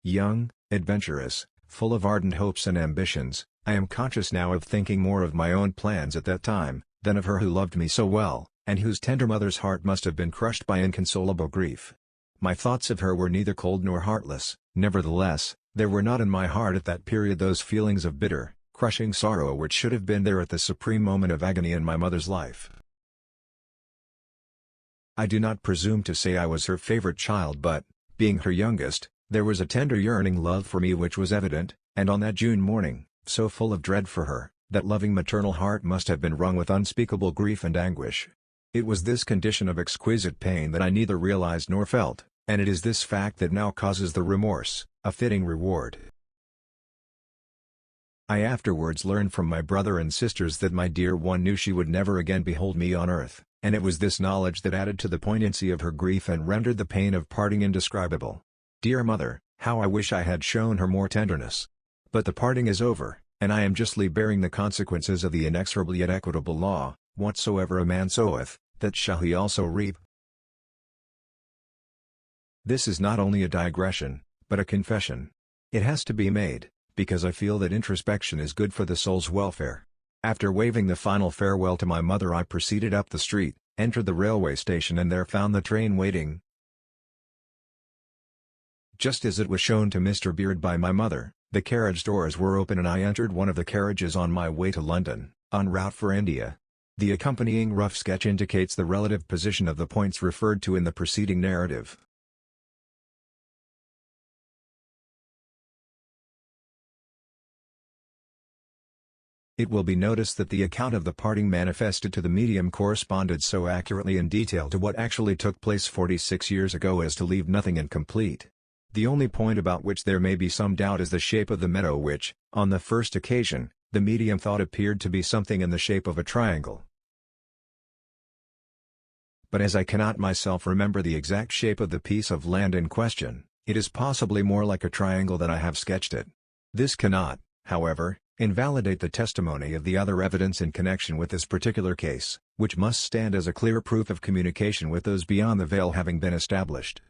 Young, adventurous, full of ardent hopes and ambitions, I am conscious now of thinking more of my own plans at that time, than of her who loved me so well, and whose tender mother's heart must have been crushed by inconsolable grief. My thoughts of her were neither cold nor heartless, nevertheless, there were not in my heart at that period those feelings of bitter, crushing sorrow which should have been there at the supreme moment of agony in my mother's life. I do not presume to say I was her favorite child, but, being her youngest, there was a tender yearning love for me which was evident, and on that June morning, so full of dread for her, that loving maternal heart must have been wrung with unspeakable grief and anguish. It was this condition of exquisite pain that I neither realized nor felt, and it is this fact that now causes the remorse, a fitting reward. I afterwards learned from my brother and sisters that my dear one knew she would never again behold me on earth, and it was this knowledge that added to the poignancy of her grief and rendered the pain of parting indescribable. Dear mother, how I wish I had shown her more tenderness! But the parting is over, and I am justly bearing the consequences of the inexorable yet equitable law, whatsoever a man soweth, that shall he also reap. This is not only a digression, but a confession. It has to be made, because I feel that introspection is good for the soul's welfare. After waving the final farewell to my mother, I proceeded up the street, entered the railway station, and there found the train waiting. Just as it was shown to Mr. Beard by my mother, the carriage doors were open and I entered one of the carriages on my way to London, en route for India. The accompanying rough sketch indicates the relative position of the points referred to in the preceding narrative. It will be noticed that the account of the parting manifested to the medium corresponded so accurately in detail to what actually took place 46 years ago as to leave nothing incomplete. The only point about which there may be some doubt is the shape of the meadow which, on the first occasion, the medium thought appeared to be something in the shape of a triangle. But as I cannot myself remember the exact shape of the piece of land in question, it is possibly more like a triangle than I have sketched it. This cannot, however, invalidate the testimony of the other evidence in connection with this particular case, which must stand as a clear proof of communication with those beyond the veil having been established.